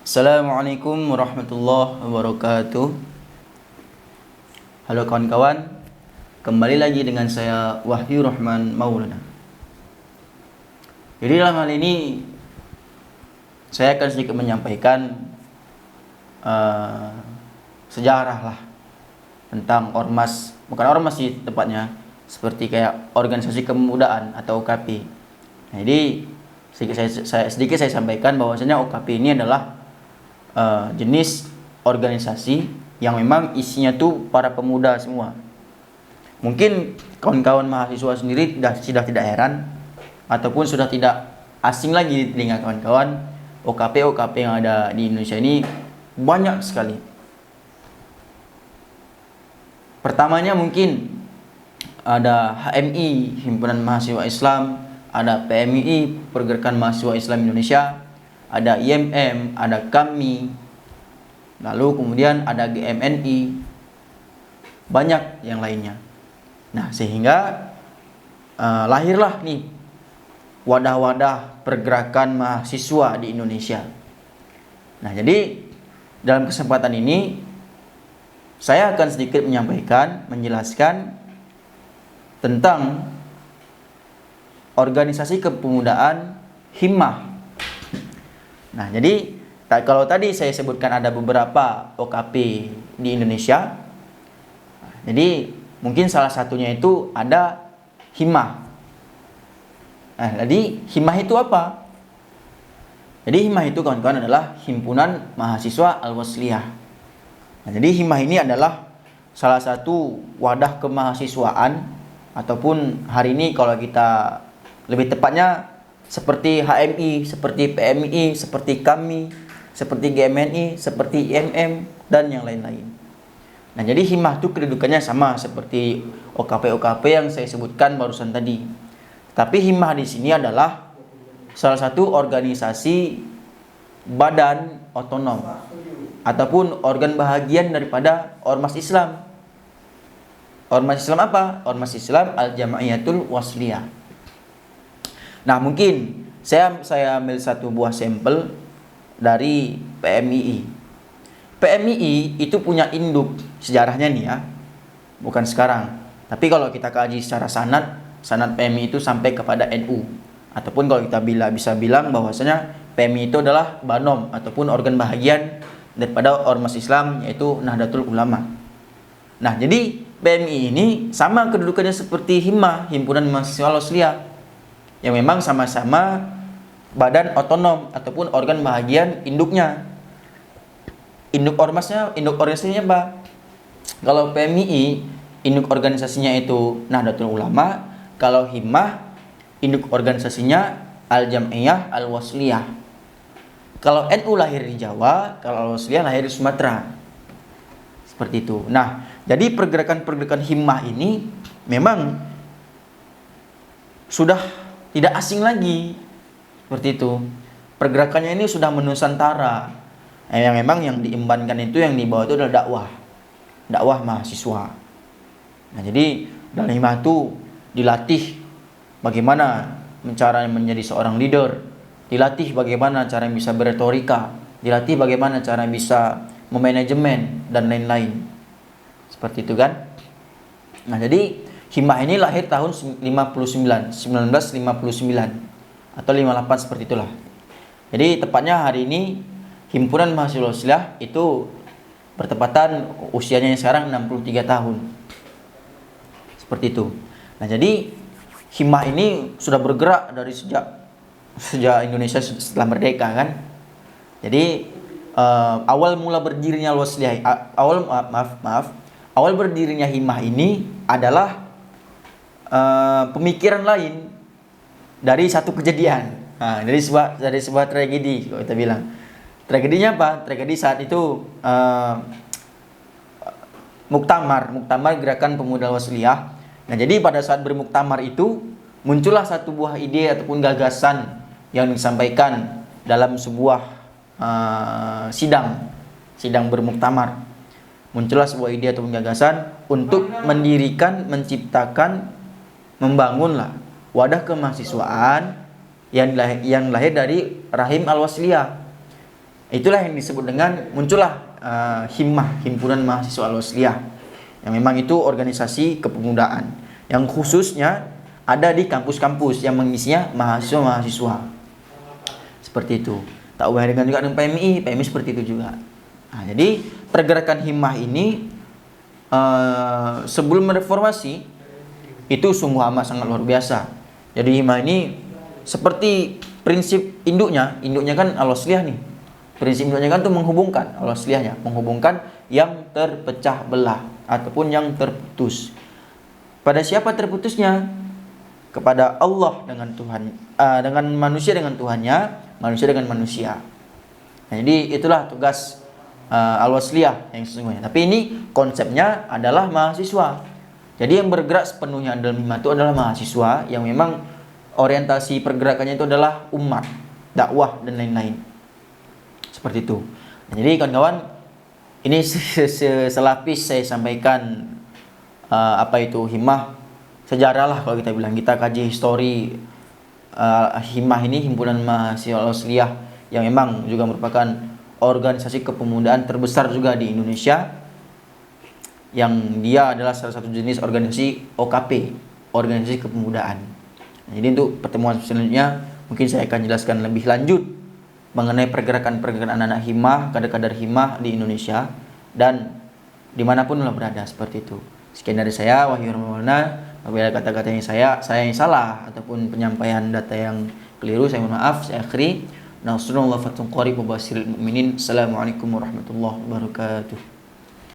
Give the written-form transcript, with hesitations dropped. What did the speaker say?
Assalamualaikum warahmatullahi wabarakatuh. Halo kawan-kawan, kembali lagi dengan saya Wahyu Rahman Maulana. Jadi dalam hal ini saya akan sedikit menyampaikan sejarah lah tentang ormas, bukan ormas sih tepatnya, seperti kayak organisasi kepemudaan atau OKP. Nah, jadi sedikit saya sampaikan bahwasanya OKP ini adalah jenis organisasi yang memang isinya tuh para pemuda semua. Mungkin kawan-kawan mahasiswa sendiri sudah tidak heran ataupun sudah tidak asing lagi di telinga kawan-kawan, OKP yang ada di Indonesia ini banyak sekali. Pertamanya mungkin ada HMI, Himpunan Mahasiswa Islam, ada PMII, Pergerakan Mahasiswa Islam Indonesia, ada IMM, ada KAMI, lalu kemudian ada GMNI, banyak yang lainnya. Nah, sehingga lahirlah nih wadah-wadah pergerakan mahasiswa di Indonesia. Nah, jadi dalam kesempatan ini saya akan sedikit menjelaskan tentang organisasi kepemudaan Himmah. Nah, jadi kalau tadi saya sebutkan ada beberapa OKP di Indonesia, jadi mungkin salah satunya itu ada Himmah. Nah, jadi Himmah itu apa? Jadi Himmah itu kawan-kawan adalah Himpunan Mahasiswa Al-Wasliyah. Nah, jadi Himmah ini adalah salah satu wadah kemahasiswaan, ataupun hari ini kalau kita lebih tepatnya seperti HMI, seperti PMI, seperti KAMI, seperti GMNI, seperti IMM, dan yang lain-lain. Nah, jadi Himmah itu kedudukannya sama seperti OKP yang saya sebutkan barusan tadi. Tapi Himmah di sini adalah salah satu organisasi badan otonom ataupun organ bahagian daripada Ormas Islam. Ormas Islam apa? Ormas Islam Al-Jama'iyatul Wasliyah. Nah, mungkin saya ambil satu buah sampel dari PMII. PMII itu punya induk sejarahnya nih ya, bukan sekarang. Tapi kalau kita kaji secara sanad PMII itu sampai kepada NU. Ataupun kalau kita bisa bilang bahwasanya PMII itu adalah banom ataupun organ bahagian daripada Ormas Islam, yaitu Nahdlatul Ulama. Nah, jadi PMII ini sama kedudukannya seperti Himmah, Himpunan Mahasiswa Al-Wasliyah, yang memang sama-sama badan otonom ataupun organ bahagian induknya. Induk organisasinya apa? Kalau PMII, induk organisasinya itu Nahdlatul Ulama. Kalau Himmah, induk organisasinya Al-Jam'iyah Al-Wasliyah. Kalau NU lahir di Jawa, kalau Al-Wasliyah lahir di Sumatera. Seperti itu. Nah, jadi pergerakan-pergerakan Himmah ini memang sudah tidak asing lagi. Seperti itu. Pergerakannya ini sudah menusantara. Yang memang yang diembankan itu, yang dibawa itu adalah dakwah mahasiswa. Nah, jadi dalam Himmah itu dilatih bagaimana cara menjadi seorang leader, dilatih bagaimana cara bisa beretorika, dilatih bagaimana cara bisa memanajemen dan lain-lain. Seperti itu kan? Nah, jadi Himmah ini lahir tahun 1959 atau 58 seperti itulah. Jadi tepatnya hari ini Himpunan Mahasiswa Al-Wasliyah itu bertepatan usianya yang sekarang 63 tahun. Seperti itu. Nah, jadi Himmah ini sudah bergerak dari sejak Indonesia setelah merdeka kan. Jadi awal mula berdirinya Al-Wasliyah, awal berdirinya Himmah ini adalah pemikiran lain dari satu kejadian. Nah, dari sebuah tragedi kalau kita bilang. Tragedinya apa? Tragedi saat itu muktamar Gerakan Pemuda Al-Wasliyah. Nah, jadi pada saat bermuktamar itu muncullah satu buah ide ataupun gagasan yang disampaikan dalam sebuah sidang bermuktamar. Muncullah sebuah ide ataupun gagasan untuk menciptakan, membangunlah wadah kemahasiswaan yang lahir dari rahim Al-Wasliyah. Itulah yang disebut dengan muncullah Himmah, Himpunan Mahasiswa Al-Wasliyah, yang memang itu organisasi kepemudaan yang khususnya ada di kampus-kampus yang mengisinya mahasiswa-mahasiswa. Seperti itu. Tak ubah dengan juga dengan PMI seperti itu juga. Nah, jadi pergerakan Himmah ini sebelum reformasi itu sungguh amat sangat luar biasa. Jadi Himmah ini seperti prinsip induknya kan Al-Wasliyah nih. Prinsip induknya kan itu menghubungkan Al-Wasliyahnya, menghubungkan yang terpecah belah ataupun yang terputus. Pada siapa terputusnya? Kepada Allah dengan Tuhan, dengan manusia dengan Tuhannya, manusia dengan manusia. Nah, jadi itulah tugas Al-Wasliyah yang sesungguhnya. Tapi ini konsepnya adalah mahasiswa. Jadi yang bergerak sepenuhnya dalam Himmah itu adalah mahasiswa yang memang orientasi pergerakannya itu adalah umat, dakwah dan lain-lain. Seperti itu. Nah, jadi kawan-kawan, ini selapis saya sampaikan apa itu Himmah, sejarah lah kalau kita bilang. Kita kaji histori Himmah ini, Himpunan Mahasiswa Al-Wasliyah, yang memang juga merupakan organisasi kepemudaan terbesar juga di Indonesia, yang dia adalah salah satu jenis organisasi OKP, organisasi kepemudaan. Nah, jadi untuk pertemuan selanjutnya mungkin saya akan jelaskan lebih lanjut mengenai pergerakan-pergerakan anak-anak Himmah, kader-kader Himmah di Indonesia dan dimanapun lah berada, seperti itu. Sekian dari saya, Wahyu Rahmawana. Apabila kata-kata yang saya yang salah ataupun penyampaian data yang keliru, saya mohon maaf. Saya akhiri. Nasrullah fatun qarib wa basiril mu'minin. Assalamualaikum warahmatullahi wabarakatuh.